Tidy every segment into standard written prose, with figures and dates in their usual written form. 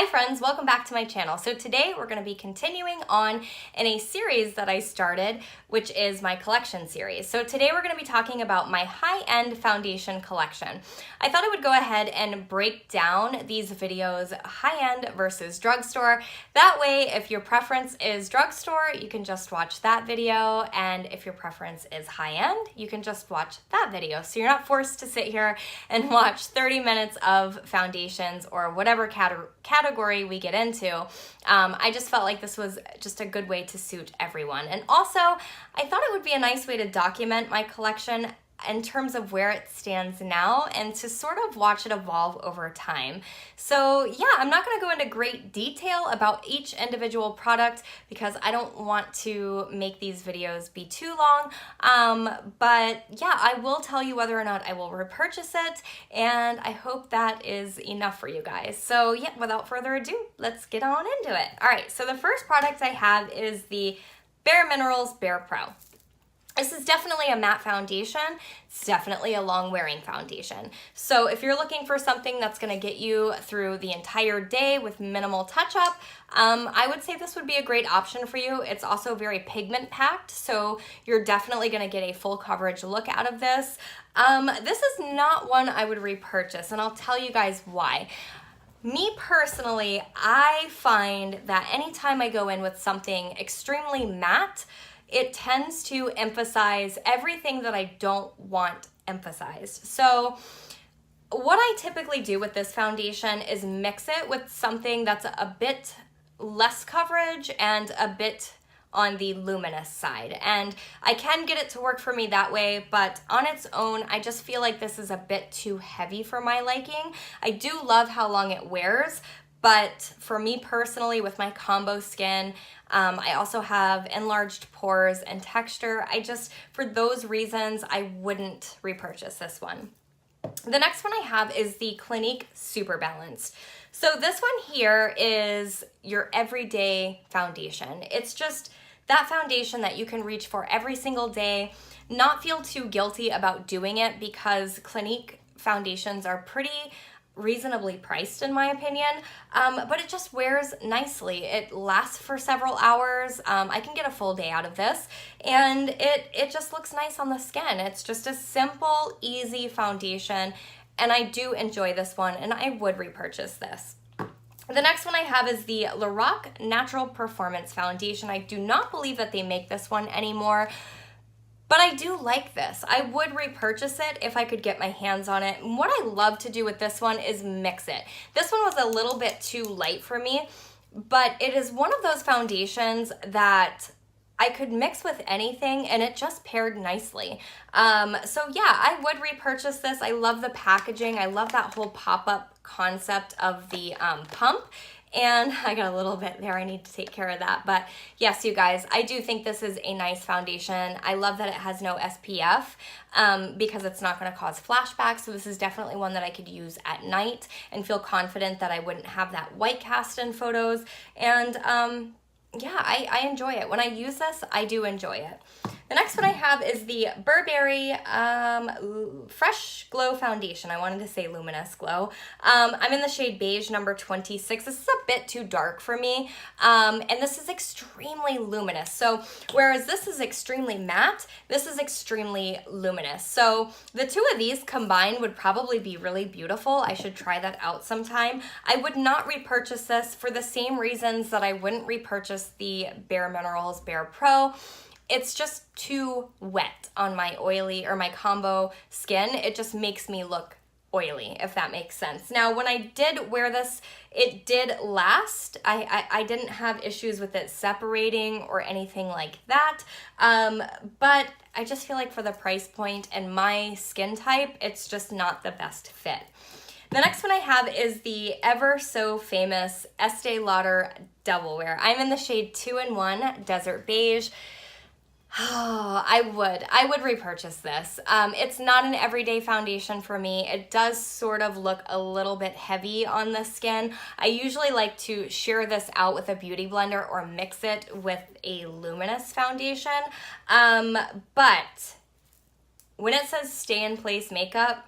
friends, welcome back to my channel. So today we're going to be continuing on in a series that I started, which is my collection series. So today we're going to be talking about my high-end foundation collection. I thought I would go ahead and break down these videos, high-end versus drugstore. That way, if your preference is drugstore, you can just watch that video, and if your preference is high-end, you can just watch that video. So you're not forced to sit here and watch 30 minutes of foundations or whatever category we get into. I just felt like this was just a good way to suit everyone. And also, I thought it would be a nice way to document my collection in terms of where it stands now and to sort of watch it evolve over time. So yeah, I'm not gonna go into great detail about each individual product because I don't want to make these videos be too long. But yeah, I will tell you whether or not I will repurchase it, and I hope that is enough for you guys. So yeah, without further ado, let's get on into it. All right, so the first product I have is the Bare Minerals Bare Pro. This is definitely a matte foundation. It's definitely a long-wearing foundation. So if you're looking for something that's gonna get you through the entire day with minimal touch-up, I would say this would be a great option for you. It's also very pigment-packed, so you're definitely gonna get a full coverage look out of this. This is not one I would repurchase, and I'll tell you guys why. Me personally, I find that anytime I go in with something extremely matte, it tends to emphasize everything that I don't want emphasized. So what I typically do with this foundation is mix it with something that's a bit less coverage and a bit on the luminous side. And I can get it to work for me that way, but on its own, I just feel like this is a bit too heavy for my liking. I do love how long it wears, but for me personally, with my combo skin, I also have enlarged pores and texture. For those reasons, I wouldn't repurchase this one. The next one I have is the Clinique Super Balanced. So this one here is your everyday foundation. It's just that foundation that you can reach for every single day, not feel too guilty about doing it because Clinique foundations are pretty reasonably priced in my opinion, but it just wears nicely. It lasts for several hours. I can get a full day out of this, and it just looks nice on the skin. It's just a simple, easy foundation, and I do enjoy this one, and I would repurchase this. The next one I have is the Lorac Natural Performance Foundation. I do not believe that they make this one anymore, but I do like this. I would repurchase it if I could get my hands on it. And what I love to do with this one is mix it. This one was a little bit too light for me, but it is one of those foundations that I could mix with anything and it just paired nicely. So yeah, I would repurchase this. I love the packaging. I love that whole pop-up concept of the pump. And I got a little bit there, I need to take care of that. But yes, you guys, I do think this is a nice foundation. I love that it has no SPF because it's not gonna cause flashbacks. So this is definitely one that I could use at night and feel confident that I wouldn't have that white cast in photos. And yeah, I enjoy it. When I use this, I do enjoy it. The next one I have is the Burberry Fresh Glow Foundation. I wanted to say Luminous Glow. I'm in the shade Beige number 26. This is a bit too dark for me, and this is extremely luminous. So whereas this is extremely matte, this is extremely luminous. So the two of these combined would probably be really beautiful. I should try that out sometime. I would not repurchase this for the same reasons that I wouldn't repurchase the Bare Minerals Bare Pro. It's just too wet on my oily or my combo skin. It just makes me look oily, if that makes sense. Now, when I did wear this, it did last. I didn't have issues with it separating or anything like that. But I just feel like for the price point and my skin type, it's just not the best fit. The next one I have is the ever so famous Estee Lauder Double Wear. I'm in the shade 2-in-1 Desert Beige. Oh, I would repurchase this. It's not an everyday foundation for me. It does sort of look a little bit heavy on the skin. I usually like to shear this out with a beauty blender or mix it with a luminous foundation. But when it says stay in place makeup,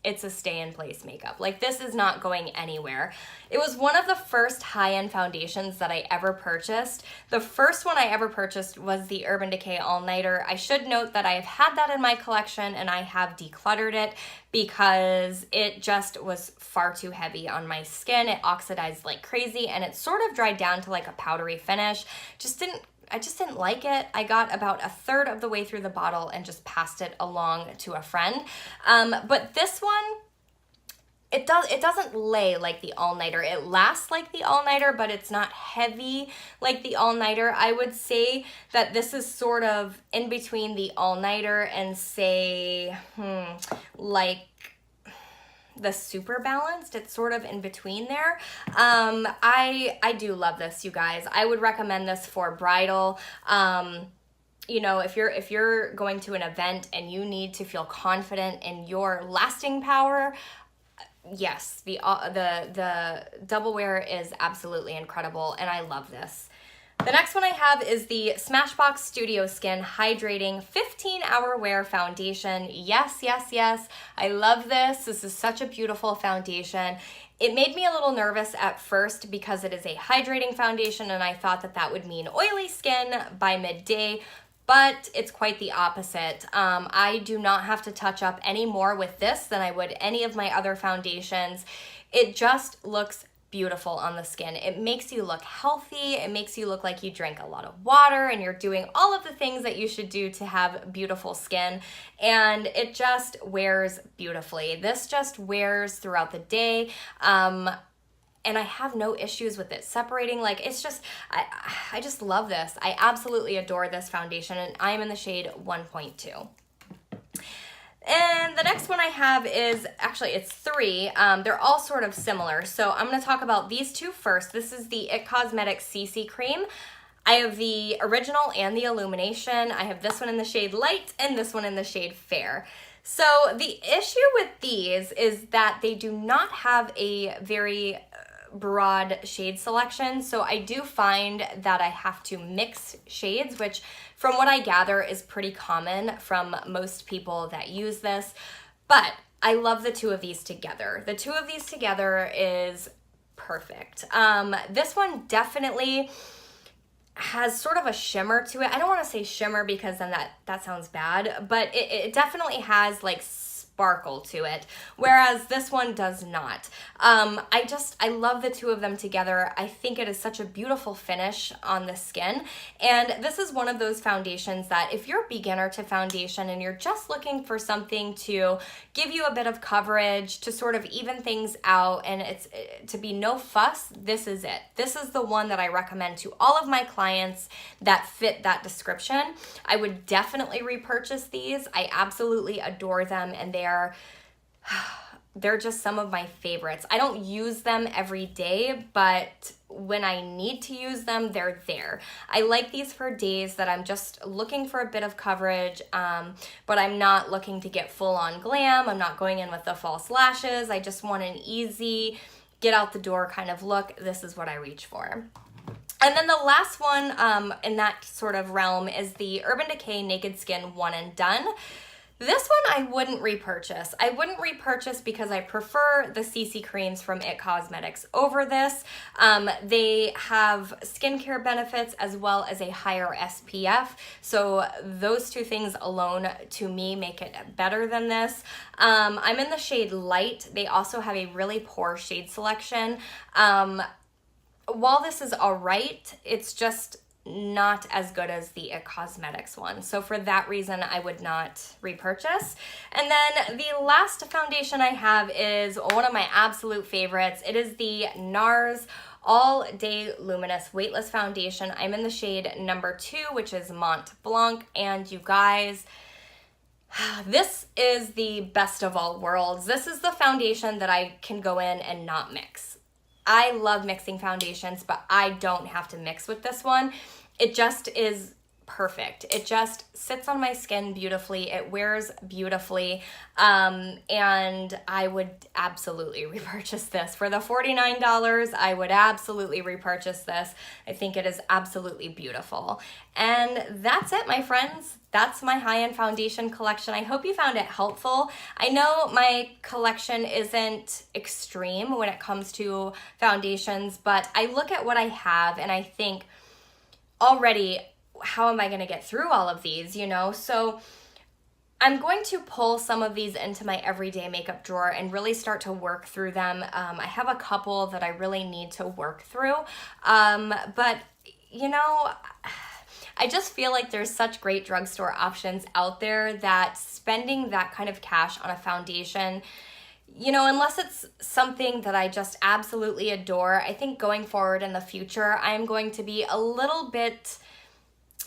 it's a stay-in-place makeup. Like, this is not going anywhere. It was one of the first high-end foundations that I ever purchased. The first one I ever purchased was the Urban Decay All Nighter. I should note that I've had that in my collection and I have decluttered it because it just was far too heavy on my skin. It oxidized like crazy and it sort of dried down to like a powdery finish. I just didn't like it. I got about a third of the way through the bottle and just passed it along to a friend. But this one, it doesn't lay like the All Nighter. It lasts like the All Nighter, but it's not heavy like the All Nighter. I would say that this is sort of in between the All Nighter and say, like the Super Balanced. It's sort of in between there. I do love this, you guys. I would recommend this for bridal. You know, if you're going to an event and you need to feel confident in your lasting power, yes, the Double Wear is absolutely incredible, and I love this. The next one I have is the Smashbox Studio Skin Hydrating 15-Hour Wear Foundation. Yes, yes, yes. I love this. This is such a beautiful foundation. It made me a little nervous at first because it is a hydrating foundation, and I thought that that would mean oily skin by midday, but it's quite the opposite. I do not have to touch up any more with this than I would any of my other foundations. It just looks beautiful on the skin. It makes you look healthy. It makes you look like you drank a lot of water and you're doing all of the things that you should do to have beautiful skin. And it just wears beautifully. This just wears throughout the day. And I have no issues with it separating. Like, it's just, I just love this. I absolutely adore this foundation, and I'm in the shade 1.2. And the next one I have is, actually it's 3. They're all sort of similar. So I'm going to talk about these 2 first. This is the IT Cosmetics CC Cream. I have the original and the illumination. I have this one in the shade light and this one in the shade fair. So the issue with these is that they do not have a very broad shade selection. So I do find that I have to mix shades, which from what I gather is pretty common from most people that use this. But I love the 2 of these together. The 2 of these together is perfect. This one definitely has sort of a shimmer to it. I don't want to say shimmer because then that sounds bad, but it definitely has like sparkle to it, whereas this one does not. I love the 2 of them together. I think it is such a beautiful finish on the skin, and this is one of those foundations that if you're a beginner to foundation and you're just looking for something to give you a bit of coverage, to sort of even things out, and it's to be no fuss, this is it. This is the one that I recommend to all of my clients that fit that description. I would definitely repurchase these. I absolutely adore them, and they're just some of my favorites. I don't use them every day, but when I need to use them, they're there. I like these for days that I'm just looking for a bit of coverage, but I'm not looking to get full on glam. I'm not going in with the false lashes. I just want an easy, get out the door kind of look. This is what I reach for. And then the last one in that sort of realm is the Urban Decay Naked Skin One and Done. This one I wouldn't repurchase. I wouldn't repurchase because I prefer the CC creams from IT Cosmetics over this. They have skincare benefits as well as a higher SPF. So those 2 things alone to me make it better than this. I'm in the shade light. They also have a really poor shade selection. While this is all right, it's just not as good as the IT Cosmetics one. So for that reason, I would not repurchase. And then the last foundation I have is one of my absolute favorites. It is the NARS All Day Luminous Weightless Foundation. I'm in the shade number 2, which is Mont Blanc. And you guys, this is the best of all worlds. This is the foundation that I can go in and not mix. I love mixing foundations, but I don't have to mix with this one. It just is perfect. It just sits on my skin beautifully. It wears beautifully. And I would absolutely repurchase this. For the $49, I would absolutely repurchase this. I think it is absolutely beautiful. And that's it, my friends. That's my high-end foundation collection. I hope you found it helpful. I know my collection isn't extreme when it comes to foundations, but I look at what I have and I think, already, how am I going to get through all of these, you know? So I'm going to pull some of these into my everyday makeup drawer and really start to work through them. I have a couple that I really need to work through, but you know, I just feel like there's such great drugstore options out there that spending that kind of cash on a foundation, you know, unless it's something that I just absolutely adore, I think going forward in the future, I'm going to be a little bit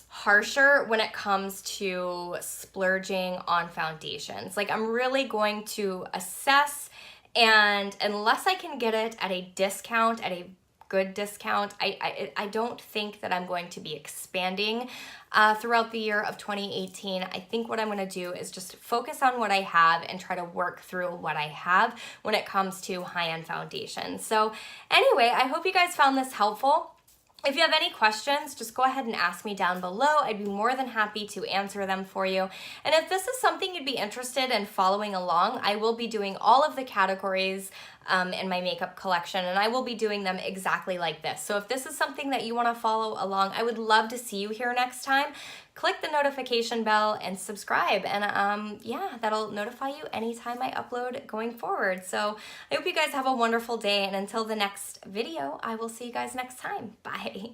harsher when it comes to splurging on foundations. Like, I'm really going to assess, and unless I can get it at a discount, at a good discount, I don't think that I'm going to be expanding throughout the year of 2018. I think what I'm going to do is just focus on what I have and try to work through what I have when it comes to high-end foundations. So anyway, I hope you guys found this helpful. If you have any questions, just go ahead and ask me down below. I'd be more than happy to answer them for you. And if this is something you'd be interested in following along, I will be doing all of the categories in my makeup collection, and I will be doing them exactly like this. So if this is something that you want to follow along, I would love to see you here next time. Click the notification bell and subscribe, and yeah, that'll notify you anytime I upload going forward. So I hope you guys have a wonderful day, and until the next video, I will see you guys next time. Bye.